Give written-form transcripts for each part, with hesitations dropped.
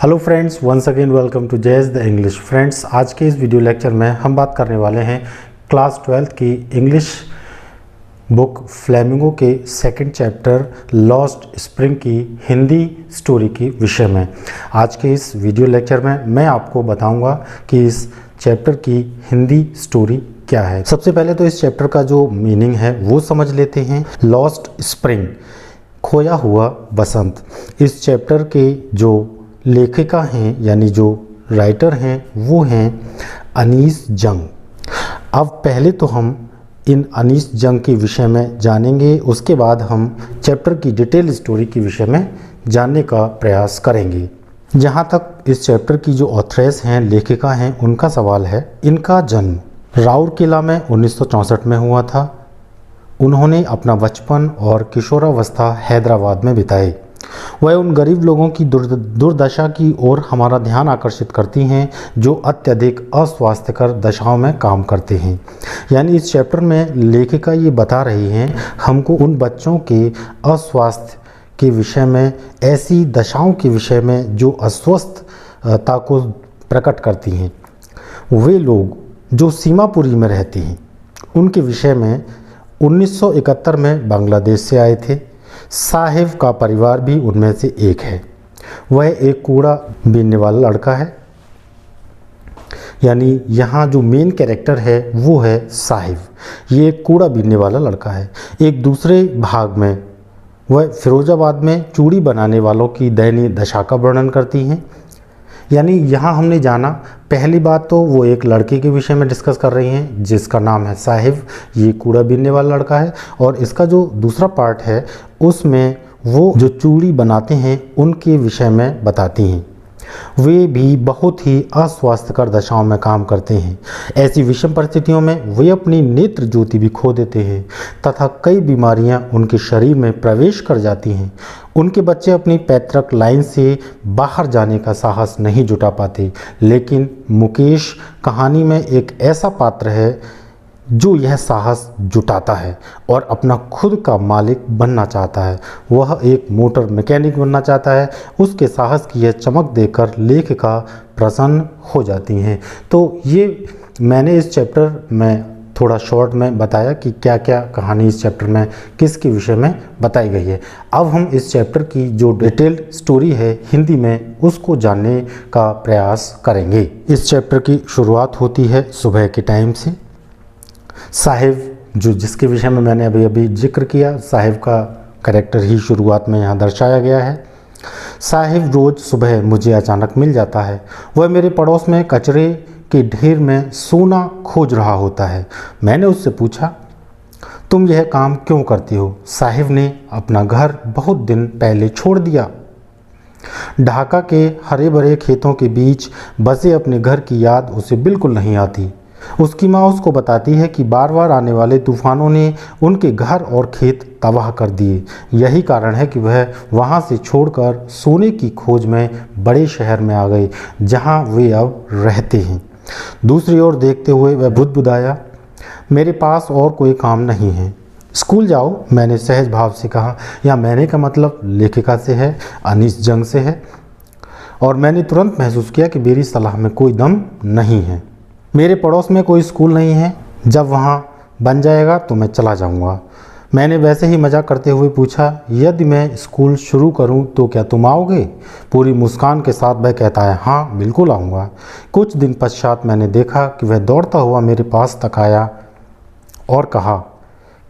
Hello friends, once again welcome to JS the English. Friends, आज के इस video lecture में हम बात करने वाले हैं क्लास 12th की इंग्लिश बुक फ्लेमिंगो के सेकंड चैप्टर लॉस्ट स्प्रिंग की हिंदी स्टोरी की विषय में। आज के इस वीडियो लेक्चर में मैं आपको बताऊंगा कि इस चैप्टर की हिंदी स्टोरी क्या है। सबसे पहले तो इस चैप्टर का जो मीनिंग है वो समझ लेते हैं। लॉस्ट स्प्रिंग, खोया हुआ बसंत। इस चैप्टर के जो लेखिका हैं यानी जो राइटर हैं वो हैं अनीस जंग। अब पहले तो हम इन अनीस जंग के विषय में जानेंगे, उसके बाद हम चैप्टर की डिटेल स्टोरी के विषय में जानने का प्रयास करेंगे। जहाँ तक इस चैप्टर की जो ऑथरेस हैं, लेखिका हैं, उनका सवाल है, इनका जन्म राउरकेला में 1964 में हुआ था। उन्होंने अपना बचपन और किशोरावस्था हैदराबाद में बिताई। वह उन गरीब लोगों की दुर्दशा की ओर हमारा ध्यान आकर्षित करती हैं जो अत्यधिक अस्वास्थ्यकर दशाओं में काम करते हैं। यानी इस चैप्टर में लेखिका ये बता रही हैं हमको उन बच्चों के अस्वास्थ्य के विषय में, ऐसी दशाओं के विषय में जो अस्वस्थता को प्रकट करती हैं। वे लोग जो सीमापुरी में रहते हैं उनके विषय में 1971 में बांग्लादेश से आए थे। साहिब का परिवार भी उनमें से एक है। वह एक कूड़ा बीनने वाला लड़का है। यानी यहाँ जो मेन कैरेक्टर है वो है साहिब। ये एक कूड़ा बीनने वाला लड़का है। एक दूसरे भाग में वह फिरोजाबाद में चूड़ी बनाने वालों की दयनीय दशा का वर्णन करती हैं। यानी यहाँ हमने जाना, पहली बात तो वो एक लड़के के विषय में डिस्कस कर रही हैं जिसका नाम है साहिब। ये कूड़ा बीनने वाला लड़का है और इसका जो दूसरा पार्ट है उसमें वो जो चूड़ी बनाते हैं उनके विषय में बताती हैं। वे भी बहुत ही अस्वास्थ्यकर दशाओं में काम करते हैं। ऐसी विषम परिस्थितियों में वे अपनी नेत्र ज्योति भी खो देते हैं तथा कई बीमारियां उनके शरीर में प्रवेश कर जाती हैं। उनके बच्चे अपनी पैतृक लाइन से बाहर जाने का साहस नहीं जुटा पाते, लेकिन मुकेश कहानी में एक ऐसा पात्र है जो यह साहस जुटाता है और अपना खुद का मालिक बनना चाहता है। वह एक मोटर मैकेनिक बनना चाहता है। उसके साहस की यह चमक देखकर लेखिका प्रसन्न हो जाती हैं। तो ये मैंने इस चैप्टर में थोड़ा शॉर्ट में बताया कि क्या क्या कहानी इस चैप्टर में किसके विषय में बताई गई है। अब हम इस चैप्टर की जो डिटेल्ड स्टोरी है हिंदी में उसको जानने का प्रयास करेंगे। इस चैप्टर की शुरुआत होती है सुबह के टाइम से। साहिब, जो जिसके विषय में मैंने अभी जिक्र किया, साहिब का कैरेक्टर ही शुरुआत में यहाँ दर्शाया गया है। साहिब रोज़ सुबह मुझे अचानक मिल जाता है। वह मेरे पड़ोस में कचरे के ढेर में सोना खोज रहा होता है। मैंने उससे पूछा, तुम यह काम क्यों करती हो? साहिब ने अपना घर बहुत दिन पहले छोड़ दिया। ढाका के हरे भरे खेतों के बीच बसे अपने घर की याद उसे बिल्कुल नहीं आती। उसकी माँ उसको बताती है कि बार बार आने वाले तूफानों ने उनके घर और खेत तबाह कर दिए। यही कारण है कि वह वहाँ से छोड़कर सोने की खोज में बड़े शहर में आ गए जहाँ वे अब रहते हैं। दूसरी ओर देखते हुए वह बुदबुदाया, मेरे पास और कोई काम नहीं है। स्कूल जाओ, मैंने सहज भाव से कहा। या मैंने का मतलब लेखिका से है, अनीस जंग से है। और मैंने तुरंत महसूस किया कि मेरी सलाह में कोई दम नहीं है। मेरे पड़ोस में कोई स्कूल नहीं है। जब वहाँ बन जाएगा तो मैं चला जाऊँगा। मैंने वैसे ही मजाक करते हुए पूछा, यदि मैं स्कूल शुरू करूँ तो क्या तुम आओगे? पूरी मुस्कान के साथ वह कहता है, हाँ बिल्कुल आऊँगा। कुछ दिन पश्चात मैंने देखा कि वह दौड़ता हुआ मेरे पास तक आया और कहा,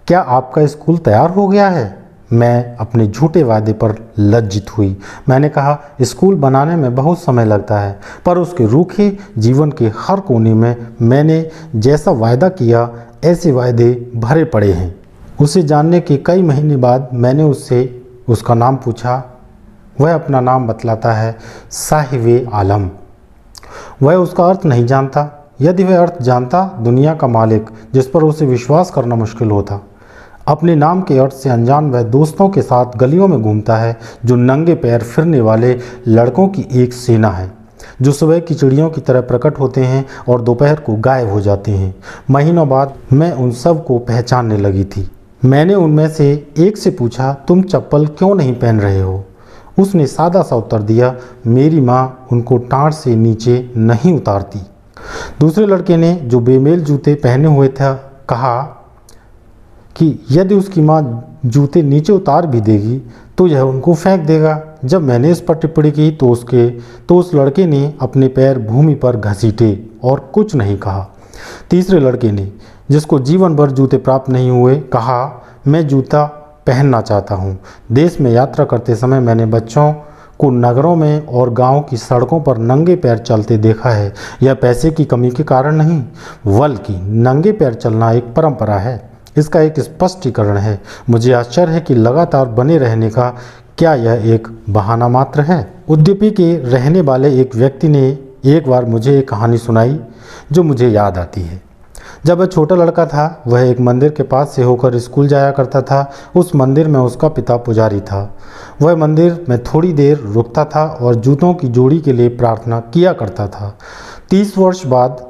क्या आपका स्कूल तैयार हो गया है? मैं अपने झूठे वादे पर लज्जित हुई। मैंने कहा, स्कूल बनाने में बहुत समय लगता है, पर उसके रूखे जीवन के हर कोने में मैंने जैसा वायदा किया ऐसे वायदे भरे पड़े हैं। उसे जानने के कई महीने बाद मैंने उससे उसका नाम पूछा। वह अपना नाम बतलाता है, साहिब आलम। वह उसका अर्थ नहीं जानता। यदि वह अर्थ जानता, दुनिया का मालिक जिस पर उसे विश्वास करना मुश्किल होता। अपने नाम के अर्थ से अनजान वह दोस्तों के साथ गलियों में घूमता है, जो नंगे पैर फिरने वाले लड़कों की एक सेना है, जो सुबह की चिड़ियों की तरह प्रकट होते हैं और दोपहर को गायब हो जाते हैं। महीनों बाद मैं उन सब को पहचानने लगी थी। मैंने उनमें से एक से पूछा, तुम चप्पल क्यों नहीं पहन रहे हो? उसने सादा सा उत्तर दिया, मेरी माँ उनको टाँट से नीचे नहीं उतारती। दूसरे लड़के ने, जो बेमेल जूते पहने हुए था, कहा कि यदि उसकी माँ जूते नीचे उतार भी देगी तो यह उनको फेंक देगा। जब मैंने इस पर टिप्पणी की तो उस लड़के ने अपने पैर भूमि पर घसीटे और कुछ नहीं कहा। तीसरे लड़के ने, जिसको जीवन भर जूते प्राप्त नहीं हुए, कहा, मैं जूता पहनना चाहता हूँ। देश में यात्रा करते समय मैंने बच्चों को नगरों में और गांव की सड़कों पर नंगे पैर चलते देखा है। यह पैसे की कमी के कारण नहीं, बल्कि नंगे पैर चलना एक परंपरा है। इसका एक स्पष्टीकरण है। मुझे आश्चर्य है कि लगातार बने रहने का क्या यह एक बहाना मात्र है। उद्योपी के रहने वाले एक व्यक्ति ने एक बार मुझे एक कहानी सुनाई जो मुझे याद आती है। जब वह छोटा लड़का था, वह एक मंदिर के पास से होकर स्कूल जाया करता था। उस मंदिर में उसका पिता पुजारी था। वह मंदिर में थोड़ी देर रुकता था और जूतों की जोड़ी के लिए प्रार्थना किया करता था। 30 वर्ष बाद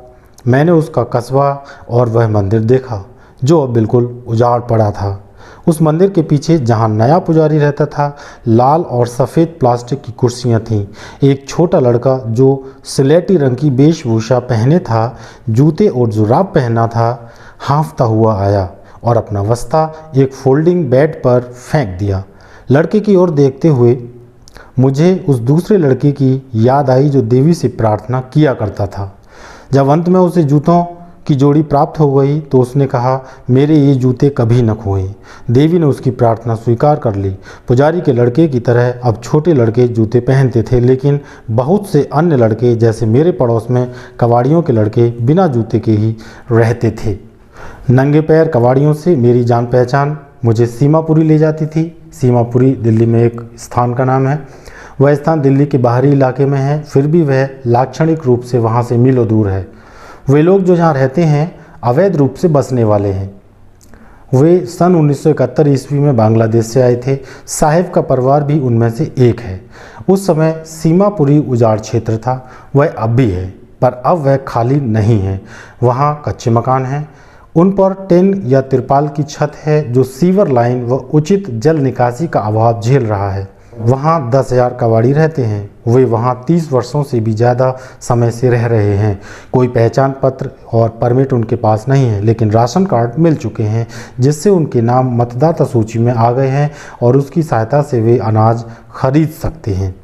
मैंने उसका कस्बा और वह मंदिर देखा, जो अब बिल्कुल उजाड़ पड़ा था। उस मंदिर के पीछे, जहाँ नया पुजारी रहता था, लाल और सफ़ेद प्लास्टिक की कुर्सियाँ थीं। एक छोटा लड़का जो स्लेटी रंग की वेशभूषा पहने था, जूते और जुराब पहना था, हाँफता हुआ आया और अपना बस्ता एक फोल्डिंग बेड पर फेंक दिया। लड़के की ओर देखते हुए मुझे उस दूसरे लड़के की याद आई जो देवी से प्रार्थना किया करता था। जब अंत में उसे जूतों की जोड़ी प्राप्त हो गई तो उसने कहा, मेरे ये जूते कभी न खोएं। देवी ने उसकी प्रार्थना स्वीकार कर ली। पुजारी के लड़के की तरह अब छोटे लड़के जूते पहनते थे, लेकिन बहुत से अन्य लड़के, जैसे मेरे पड़ोस में कबाड़ियों के लड़के, बिना जूते के ही रहते थे। नंगे पैर कबाड़ियों से मेरी जान पहचान मुझे सीमापुरी ले जाती थी। सीमापुरी दिल्ली में एक स्थान का नाम है। वह स्थान दिल्ली के बाहरी इलाके में है, फिर भी वह लाक्षणिक रूप से वहाँ से मीलों दूर है। वे लोग जो यहाँ रहते हैं अवैध रूप से बसने वाले हैं। वे सन 1971 ईस्वी में बांग्लादेश से आए थे। साहिब का परिवार भी उनमें से एक है। उस समय सीमापुरी उजाड़ क्षेत्र था। वह अब भी है, पर अब वह खाली नहीं है। वहाँ कच्चे मकान हैं। उन पर टिन या तिरपाल की छत है जो सीवर लाइन व उचित जल निकासी का अभाव झेल रहा है। वहाँ 10,000 कबाड़ी रहते हैं। वे वहाँ 30 वर्षों से भी ज़्यादा समय से रह रहे हैं। कोई पहचान पत्र और परमिट उनके पास नहीं है, लेकिन राशन कार्ड मिल चुके हैं, जिससे उनके नाम मतदाता सूची में आ गए हैं और उसकी सहायता से वे अनाज खरीद सकते हैं।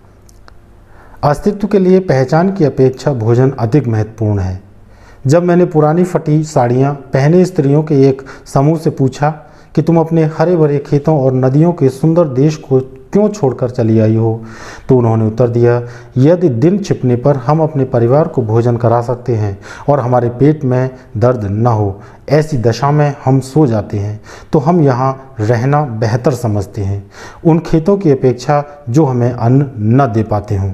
अस्तित्व के लिए पहचान की अपेक्षा भोजन अधिक महत्वपूर्ण है। जब मैंने पुरानी फटी साड़ियाँ पहने स्त्रियों के एक समूह से पूछा कि तुम अपने हरे भरे खेतों और नदियों के सुंदर देश को क्यों छोड़कर चली आई हो, तो उन्होंने उत्तर दिया, यदि दिन छिपने पर हम अपने परिवार को भोजन करा सकते हैं और हमारे पेट में दर्द न हो, ऐसी दशा में हम सो जाते हैं, तो हम यहाँ रहना बेहतर समझते हैं, उन खेतों की अपेक्षा जो हमें अन्न न दे पाते हों।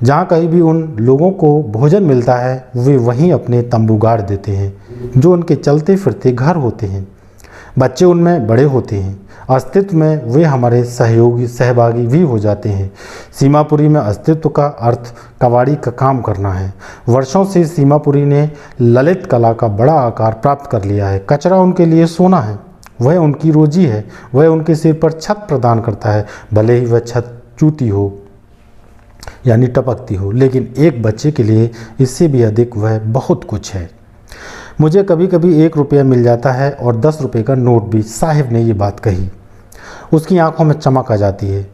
जहाँ कहीं भी उन लोगों को भोजन मिलता है, वे वहीं अपने तंबू गाड़ देते हैं, जो उनके चलते फिरते घर होते हैं। बच्चे उनमें बड़े होते हैं। अस्तित्व में वे हमारे सहभागी भी हो जाते हैं। सीमापुरी में अस्तित्व का अर्थ कबाड़ी का काम करना है। वर्षों से सीमापुरी ने ललित कला का बड़ा आकार प्राप्त कर लिया है। कचरा उनके लिए सोना है। वह उनकी रोजी है। वह उनके सिर पर छत प्रदान करता है, भले ही वह छत चूती हो यानी टपकती हो, लेकिन एक बच्चे के लिए इससे भी अधिक वह बहुत कुछ है। मुझे कभी कभी 1 रुपया मिल जाता है और 10 रुपये का नोट भी। साहिब ने ये बात कही। उसकी आंखों में चमक आ जाती है।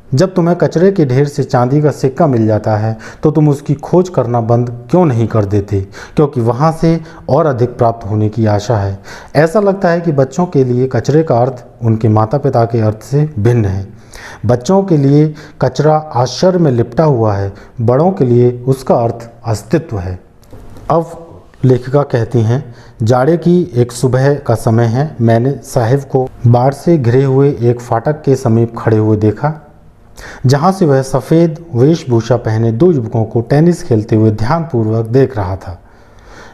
जब तुम्हें कचरे के ढेर से चांदी का सिक्का मिल जाता है तो तुम उसकी खोज करना बंद क्यों नहीं कर देते, क्योंकि वहाँ से और अधिक प्राप्त होने की आशा है। ऐसा लगता है कि बच्चों के लिए कचरे का अर्थ उनके माता पिता के अर्थ से भिन्न है। बच्चों के लिए कचरा आश्चर्य में लिपटा हुआ है, बड़ों के लिए उसका अर्थ अस्तित्व है। अब लेखिका कहती हैं, जाड़े की एक सुबह का समय है। मैंने साहिब को बाढ़ से घिरे हुए एक फाटक के समीप खड़े हुए देखा, जहां से वह सफ़ेद वेशभूषा पहने 2 युवकों को टेनिस खेलते हुए ध्यानपूर्वक देख रहा था।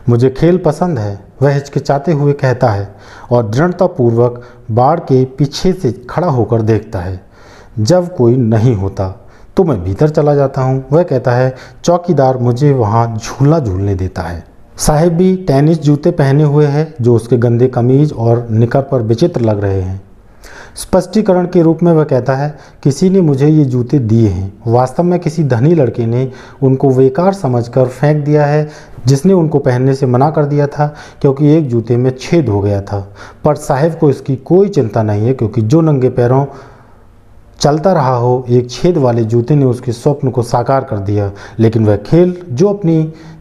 मुझे खेल पसंद है, वह हिचकिचाते हुए कहता है और दृढ़तापूर्वक बाढ़ के पीछे से खड़ा होकर देखता है। जब कोई नहीं होता तो मैं भीतर चला जाता हूँ। वह कहता है, चौकीदार मुझे वहाँ झूला झूलने देता है। साहिब भी टेनिस जूते पहने हुए हैं, जो उसके गंदे कमीज और निकर पर विचित्र लग रहे हैं। स्पष्टीकरण के रूप में वह कहता है, किसी ने मुझे ये जूते दिए हैं। वास्तव में किसी धनी लड़के ने उनको बेकार समझकर फेंक दिया है, जिसने उनको पहनने से मना कर दिया था क्योंकि एक जूते में छेद हो गया था। पर साहिब को इसकी कोई चिंता नहीं है, क्योंकि जो नंगे पैरों चलता रहा हो, एक छेद वाले जूते ने उसके स्वप्न को साकार कर दिया। लेकिन वह खेल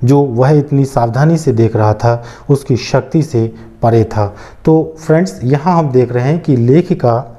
जो वह इतनी सावधानी से देख रहा था, उसकी शक्ति से परे था। तो फ्रेंड्स, यहाँ हम देख रहे हैं कि लेखिका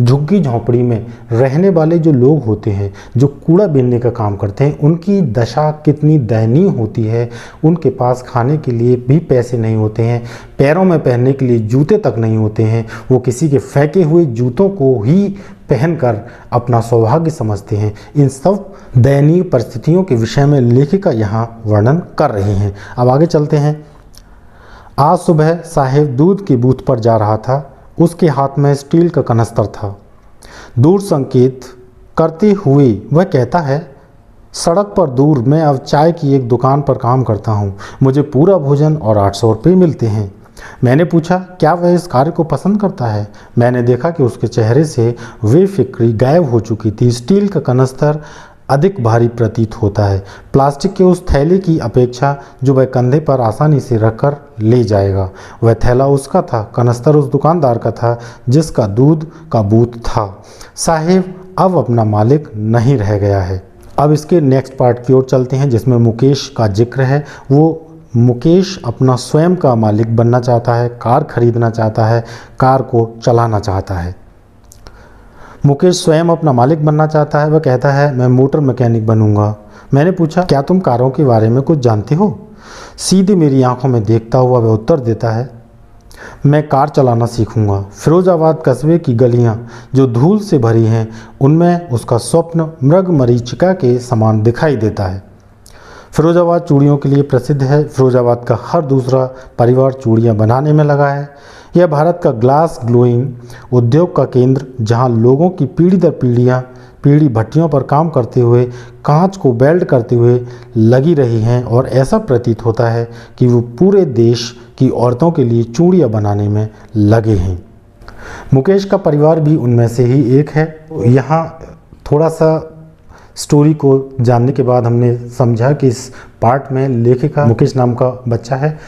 झुग्गी झोंपड़ी में रहने वाले जो लोग होते हैं, जो कूड़ा बीनने का काम करते हैं, उनकी दशा कितनी दयनीय होती है। उनके पास खाने के लिए भी पैसे नहीं होते हैं, पैरों में पहनने के लिए जूते तक नहीं होते हैं। वो किसी के फेंके हुए जूतों को ही पहनकर अपना सौभाग्य समझते हैं। इन सब दयनीय परिस्थितियों के विषय में लेखिका यहाँ वर्णन कर रही हैं। अब आगे चलते हैं। आज सुबह साहिब दूध की बूथ पर जा रहा था। उसके हाथ में स्टील का कनस्तर था। दूर संकेत करते हुए वह कहता है, सड़क पर दूर मैं अब चाय की एक दुकान पर काम करता हूँ। मुझे पूरा भोजन और 800 रुपये मिलते हैं। मैंने पूछा, क्या वह इस कार्य को पसंद करता है? मैंने देखा कि उसके चेहरे से बेफिक्री गायब हो चुकी थी। स्टील का कनस्तर अधिक भारी प्रतीत होता है, प्लास्टिक के उस थैले की अपेक्षा जो वह कंधे पर आसानी से रखकर ले जाएगा। वह थैला उसका था, कनस्तर उस दुकानदार का था जिसका दूध का बूथ था। साहिब अब अपना मालिक नहीं रह गया है। अब इसके नेक्स्ट पार्ट की ओर चलते हैं, जिसमें मुकेश का जिक्र है। वो मुकेश अपना स्वयं का मालिक बनना चाहता है, कार खरीदना चाहता है, कार को चलाना चाहता है। मुकेश स्वयं अपना मालिक बनना चाहता है। वह कहता है, मैं मोटर मैकेनिक बनूंगा। मैंने पूछा, क्या तुम कारों के बारे में कुछ जानते हो? सीधे मेरी आंखों में देखता हुआ वह उत्तर देता है, मैं कार चलाना सीखूंगा। फिरोजाबाद कस्बे की गलियां जो धूल से भरी हैं, उनमें उसका स्वप्न मृग मरीचिका के समान दिखाई देता है। फिरोजाबाद चूड़ियों के लिए प्रसिद्ध है। फिरोजाबाद का हर दूसरा परिवार चूड़ियाँ बनाने में लगा है। यह भारत का ग्लास ग्लोइंग उद्योग का केंद्र, जहां लोगों की पीढ़ी दर पीढ़ी भट्टियों पर काम करते हुए, कांच को वेल्ड करते हुए लगी रही हैं, और ऐसा प्रतीत होता है कि वो पूरे देश की औरतों के लिए चूड़ियाँ बनाने में लगे हैं। मुकेश का परिवार भी उनमें से ही एक है। यहाँ थोड़ा सा स्टोरी को जानने के बाद हमने समझा कि इस पार्ट में लेखिका मुकेश नाम का बच्चा है,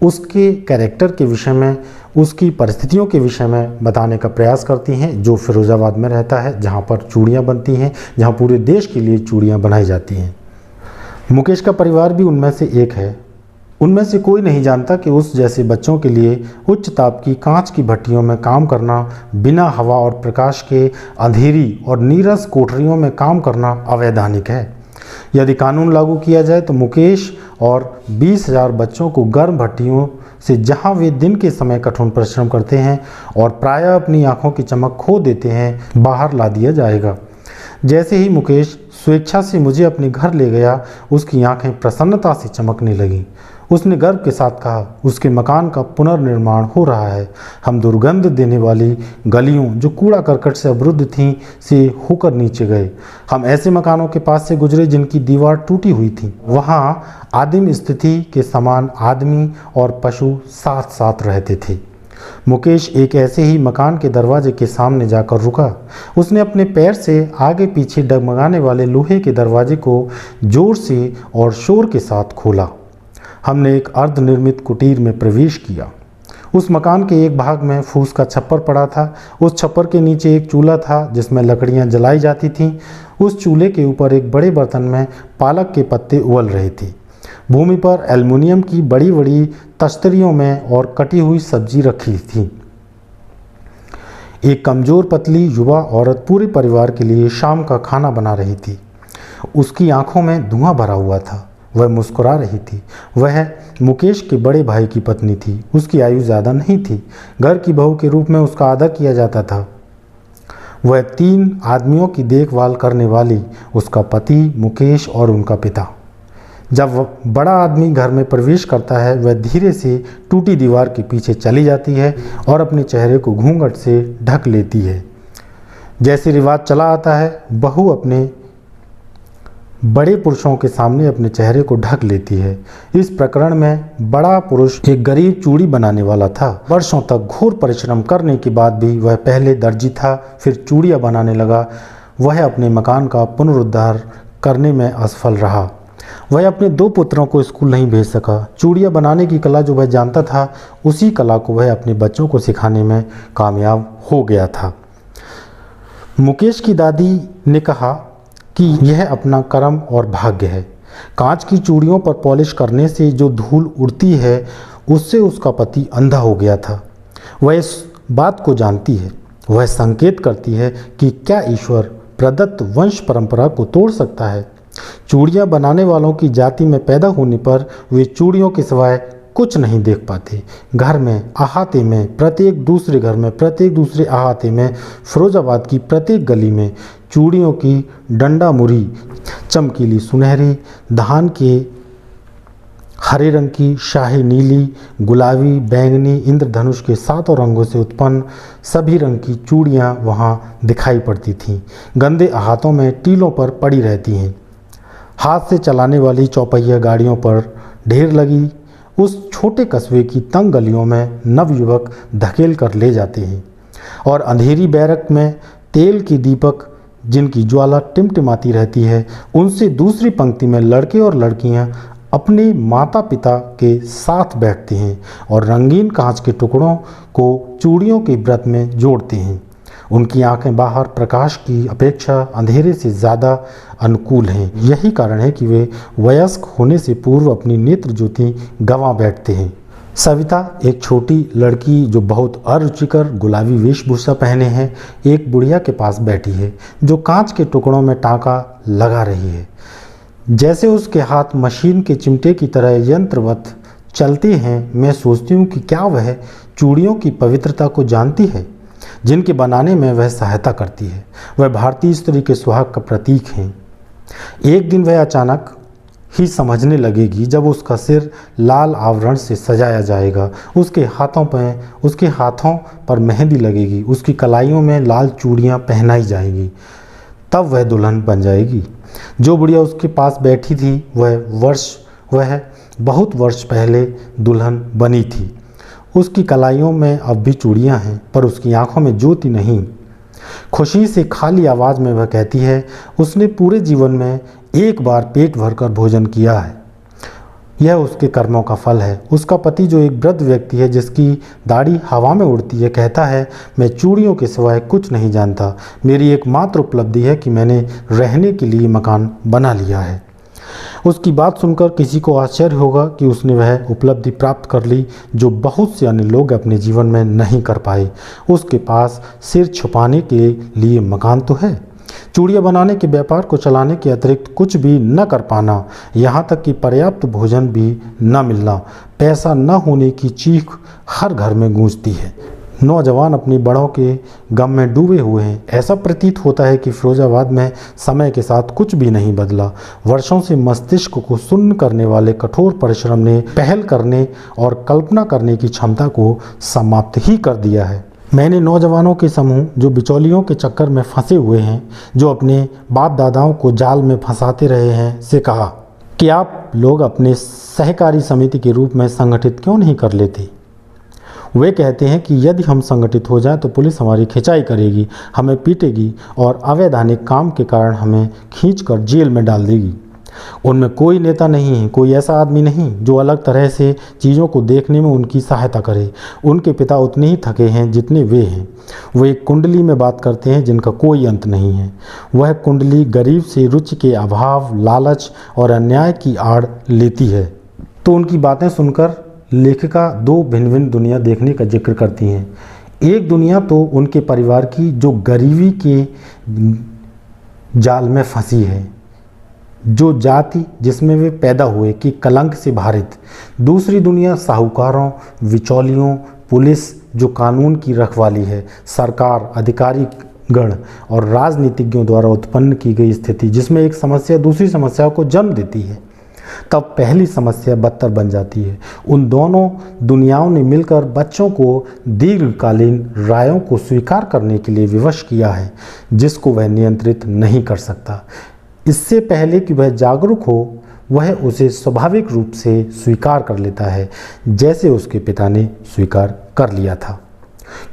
उसके कैरेक्टर के विषय में, उसकी परिस्थितियों के विषय में बताने का प्रयास करती हैं, जो फिरोजाबाद में रहता है, जहाँ पर चूड़ियाँ बनती हैं, जहाँ पूरे देश के लिए चूड़ियाँ बनाई जाती हैं। मुकेश का परिवार भी उनमें से एक है। उनमें से कोई नहीं जानता कि उस जैसे बच्चों के लिए उच्च ताप की कांच की भट्टियों में काम करना, बिना हवा और प्रकाश के अंधेरी और नीरस कोठरियों में काम करना अवैधानिक है। यदि कानून लागू किया जाए तो मुकेश और 20,000 बच्चों को गर्म भट्टियों से, जहां वे दिन के समय कठोर परिश्रम करते हैं और प्रायः अपनी आंखों की चमक खो देते हैं, बाहर ला दिया जाएगा। जैसे ही मुकेश स्वेच्छा से मुझे अपने घर ले गया, उसकी आंखें प्रसन्नता से चमकने लगीं। उसने गर्व के साथ कहा, उसके मकान का पुनर्निर्माण हो रहा है। हम दुर्गंध देने वाली गलियों जो कूड़ा करकट से अवरुद्ध थीं से होकर नीचे गए। हम ऐसे मकानों के पास से गुजरे जिनकी दीवार टूटी हुई थी। वहाँ आदिम स्थिति के समान आदमी और पशु साथ साथ रहते थे। मुकेश एक ऐसे ही मकान के दरवाजे के सामने जाकर रुका। उसने अपने पैर से आगे पीछे डगमगाने वाले लोहे के दरवाजे को जोर से और शोर के साथ खोला। हमने एक अर्धनिर्मित कुटीर में प्रवेश किया। उस मकान के एक भाग में फूस का छप्पर पड़ा था। उस छप्पर के नीचे एक चूल्हा था जिसमें लकड़ियां जलाई जाती थीं। उस चूल्हे के ऊपर एक बड़े बर्तन में पालक के पत्ते उबल रहे थे। भूमि पर एल्युमिनियम की बड़ी बड़ी तश्तरियों में और कटी हुई सब्जी रखी थी। एक कमजोर पतली युवा औरत पूरे परिवार के लिए शाम का खाना बना रही थी। उसकी आंखों में धुआं भरा हुआ था। वह मुस्कुरा रही थी। वह मुकेश के बड़े भाई की पत्नी थी। उसकी आयु ज़्यादा नहीं थी। घर की बहू के रूप में उसका आदर किया जाता था। वह 3 आदमियों की देखभाल करने वाली, उसका पति, मुकेश और उनका पिता। जब वह बड़ा आदमी घर में प्रवेश करता है, वह धीरे से टूटी दीवार के पीछे चली जाती है और अपने चेहरे को घूंघट से ढक लेती है। जैसे रिवाज चला आता है, बहू अपने बड़े पुरुषों के सामने अपने चेहरे को ढक लेती है। इस प्रकरण में बड़ा पुरुष एक गरीब चूड़ी बनाने वाला था। वर्षों तक घोर परिश्रम करने के बाद भी वह पहले दर्जी था, फिर चूड़ियाँ बनाने लगा। वह अपने मकान का पुनरुद्धार करने में असफल रहा। वह अपने 2 पुत्रों को स्कूल नहीं भेज सका। चूड़ियाँ बनाने की कला जो वह जानता था, उसी कला को वह अपने बच्चों को सिखाने में कामयाब हो गया था। मुकेश की दादी ने कहा कि यह अपना कर्म और भाग्य है। कांच की चूड़ियों पर पॉलिश करने से जो धूल उड़ती है, उससे उसका पति अंधा हो गया था। वह इस बात को जानती है। वह संकेत करती है कि क्या ईश्वर प्रदत्त वंश परंपरा को तोड़ सकता है। चूड़ियाँ बनाने वालों की जाति में पैदा होने पर वे चूड़ियों के सिवाय कुछ नहीं देख पाते। घर में, अहाते में, प्रत्येक दूसरे घर में, प्रत्येक दूसरे अहाते में, फिरोजाबाद की प्रत्येक गली में चूड़ियों की डंडा मुरी, चमकीली सुनहरी, धान के हरे रंग की, शाही नीली, गुलाबी, बैंगनी, इंद्रधनुष के 7 रंगों से उत्पन्न सभी रंग की चूड़ियाँ वहाँ दिखाई पड़ती थीं। गंदे अहातों में टीलों पर पड़ी रहती हैं। हाथ से चलाने वाली चौपहिया गाड़ियों पर ढेर लगी उस छोटे कस्बे की तंग गलियों में नवयुवक धकेल कर ले जाते हैं और अंधेरी बैरक में तेल की दीपक जिनकी ज्वाला टिमटिमाती रहती है, उनसे दूसरी पंक्ति में लड़के और लड़कियां अपने माता पिता के साथ बैठते हैं और रंगीन कांच के टुकड़ों को चूड़ियों के व्रत में जोड़ते हैं। उनकी आंखें बाहर प्रकाश की अपेक्षा अंधेरे से ज़्यादा अनुकूल हैं। यही कारण है कि वे वयस्क होने से पूर्व अपनी नेत्र ज्योति गंवा बैठते हैं। सविता एक छोटी लड़की जो बहुत अरुचिकर गुलाबी वेशभूषा पहने हैं, एक बुढ़िया के पास बैठी है जो कांच के टुकड़ों में टाँका लगा रही है। जैसे उसके हाथ मशीन के चिमटे की तरह यंत्रवत चलते हैं। मैं सोचती हूँ कि क्या वह चूड़ियों की पवित्रता को जानती है जिनके बनाने में वह सहायता करती है। वह भारतीय स्त्री के सुहाग का प्रतीक हैं। एक दिन वह अचानक ही समझने लगेगी जब उसका सिर लाल आवरण से सजाया जाएगा, उसके हाथों पर मेहंदी लगेगी, उसकी कलाइयों में लाल चूड़ियाँ पहनाई जाएगी, तब वह दुल्हन बन जाएगी। जो बुढ़िया उसके पास बैठी थी वह बहुत वर्ष पहले दुल्हन बनी थी। उसकी कलाइयों में अब भी चूड़ियाँ हैं, पर उसकी आंखों में ज्योति नहीं। खुशी से खाली आवाज़ में वह कहती है, उसने पूरे जीवन में एक बार पेट भरकर भोजन किया है। यह उसके कर्मों का फल है। उसका पति जो एक वृद्ध व्यक्ति है जिसकी दाढ़ी हवा में उड़ती है, कहता है, मैं चूड़ियों के सिवाय कुछ नहीं जानता। मेरी एकमात्र उपलब्धि है कि मैंने रहने के लिए मकान बना लिया है। उसकी बात सुनकर किसी को आश्चर्य होगा कि उसने वह उपलब्धि प्राप्त कर ली जो बहुत से अन्य लोग अपने जीवन में नहीं कर पाए। उसके पास सिर छुपाने के लिए मकान तो है, चूड़ियाँ बनाने के व्यापार को चलाने के अतिरिक्त कुछ भी न कर पाना, यहाँ तक कि पर्याप्त भोजन भी न मिलना, पैसा न होने की चीख हर घर में गूंजती है। नौजवान अपनी बड़ों के गम में डूबे हुए हैं। ऐसा प्रतीत होता है कि फिरोजाबाद में समय के साथ कुछ भी नहीं बदला। वर्षों से मस्तिष्क को सुन्न करने वाले कठोर परिश्रम ने पहल करने और कल्पना करने की क्षमता को समाप्त ही कर दिया है। मैंने नौजवानों के समूह जो बिचौलियों के चक्कर में फंसे हुए हैं, जो अपने बाप दादाओं को जाल में फंसाते रहे हैं, से कहा कि आप लोग अपने सहकारी समिति के रूप में संगठित क्यों नहीं कर लेते। वे कहते हैं कि यदि हम संगठित हो जाएं तो पुलिस हमारी खिंचाई करेगी, हमें पीटेगी और अवैधानिक काम के कारण हमें खींचकर जेल में डाल देगी। उनमें कोई नेता नहीं है, कोई ऐसा आदमी नहीं जो अलग तरह से चीज़ों को देखने में उनकी सहायता करे। उनके पिता उतने ही थके हैं जितने वे हैं। वो एक कुंडली में बात करते हैं जिनका कोई अंत नहीं है। वह कुंडली गरीब से रुचि के अभाव, लालच और अन्याय की आड़ लेती है। तो उनकी बातें सुनकर लेखिका 2 भिन्न भिन्न दुनिया देखने का जिक्र करती हैं। एक दुनिया तो उनके परिवार की जो गरीबी के जाल में फंसी है, जो जाति जिसमें वे पैदा हुए कि कलंक से भारित। दूसरी दुनिया साहूकारों, बिचौलियों, पुलिस जो कानून की रखवाली है, सरकार, अधिकारी गण और राजनीतिज्ञों द्वारा उत्पन्न की गई स्थिति जिसमें एक समस्या दूसरी समस्या को जन्म देती है, तब पहली समस्या बदतर बन जाती है। उन दोनों दुनियाओं ने मिलकर बच्चों को दीर्घकालीन रायों को स्वीकार करने के लिए विवश किया है जिसको वह नियंत्रित नहीं कर सकता। इससे पहले कि वह जागरूक हो, वह उसे स्वाभाविक रूप से स्वीकार कर लेता है, जैसे उसके पिता ने स्वीकार कर लिया था।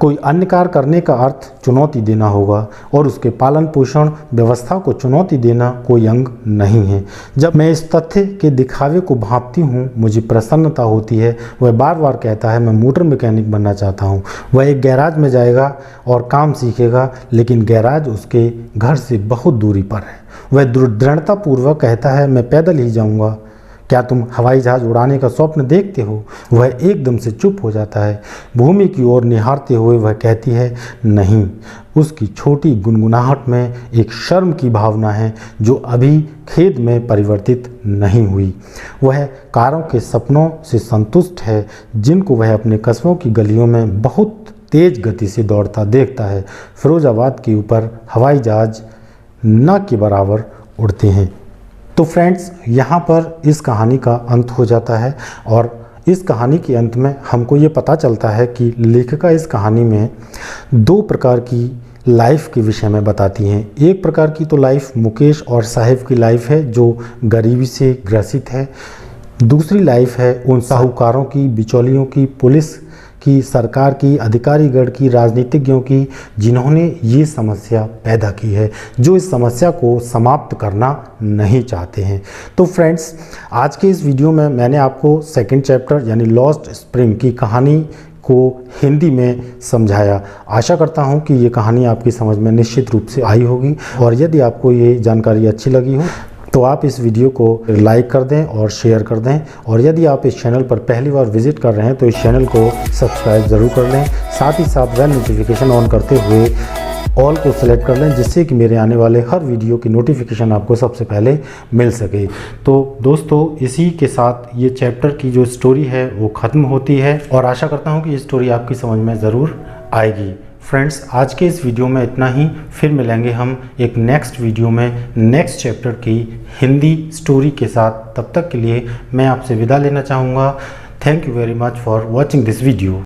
कोई अन्य कार्य करने का अर्थ चुनौती देना होगा और उसके पालन पोषण व्यवस्था को चुनौती देना कोई अंग नहीं है। जब मैं इस तथ्य के दिखावे को भांपती हूँ, मुझे प्रसन्नता होती है। वह बार बार कहता है, मैं मोटर मैकेनिक बनना चाहता हूँ। वह एक गैराज में जाएगा और काम सीखेगा, लेकिन गैराज उसके घर से बहुत दूरी पर है। वह दृढ़तापूर्वक कहता है, मैं पैदल ही जाऊँगा। क्या तुम हवाई जहाज उड़ाने का स्वप्न देखते हो? वह एकदम से चुप हो जाता है। भूमि की ओर निहारते हुए वह कहती है, नहीं। उसकी छोटी गुनगुनाहट में एक शर्म की भावना है जो अभी खेद में परिवर्तित नहीं हुई। वह कारों के सपनों से संतुष्ट है, जिनको वह अपने कस्बों की गलियों में बहुत तेज गति से दौड़ता देखता है। फिरोजाबाद के ऊपर हवाई जहाज न के बराबर उड़ते हैं। तो फ्रेंड्स, यहाँ पर इस कहानी का अंत हो जाता है और इस कहानी के अंत में हमको ये पता चलता है कि लेखिका इस कहानी में दो प्रकार की लाइफ के विषय में बताती हैं। एक प्रकार की तो लाइफ मुकेश और साहिब की लाइफ है जो गरीबी से ग्रसित है। दूसरी लाइफ है उन साहूकारों की, बिचौलियों की, पुलिस की, सरकार की, अधिकारीगण की, राजनीतिज्ञों की, जिन्होंने ये समस्या पैदा की है, जो इस समस्या को समाप्त करना नहीं चाहते हैं। तो फ्रेंड्स, आज के इस वीडियो में मैंने आपको सेकंड चैप्टर यानी लॉस्ट स्प्रिंग की कहानी को हिंदी में समझाया। आशा करता हूँ कि ये कहानी आपकी समझ में निश्चित रूप से आई होगी और यदि आपको ये जानकारी अच्छी लगी हो तो आप इस वीडियो को लाइक कर दें और शेयर कर दें। और यदि आप इस चैनल पर पहली बार विजिट कर रहे हैं तो इस चैनल को सब्सक्राइब ज़रूर कर लें। साथ ही साथ बेल नोटिफिकेशन ऑन करते हुए ऑल को सेलेक्ट कर लें, जिससे कि मेरे आने वाले हर वीडियो की नोटिफिकेशन आपको सबसे पहले मिल सके। तो दोस्तों, इसी के साथ ये चैप्टर की जो स्टोरी है वो ख़त्म होती है और आशा करता हूँ कि ये स्टोरी आपकी समझ में ज़रूर आएगी। फ्रेंड्स, आज के इस वीडियो में इतना ही। फिर मिलेंगे हम एक नेक्स्ट वीडियो में नेक्स्ट चैप्टर की हिंदी स्टोरी के साथ। तब तक के लिए मैं आपसे विदा लेना चाहूँगा। Thank you very much for watching this video.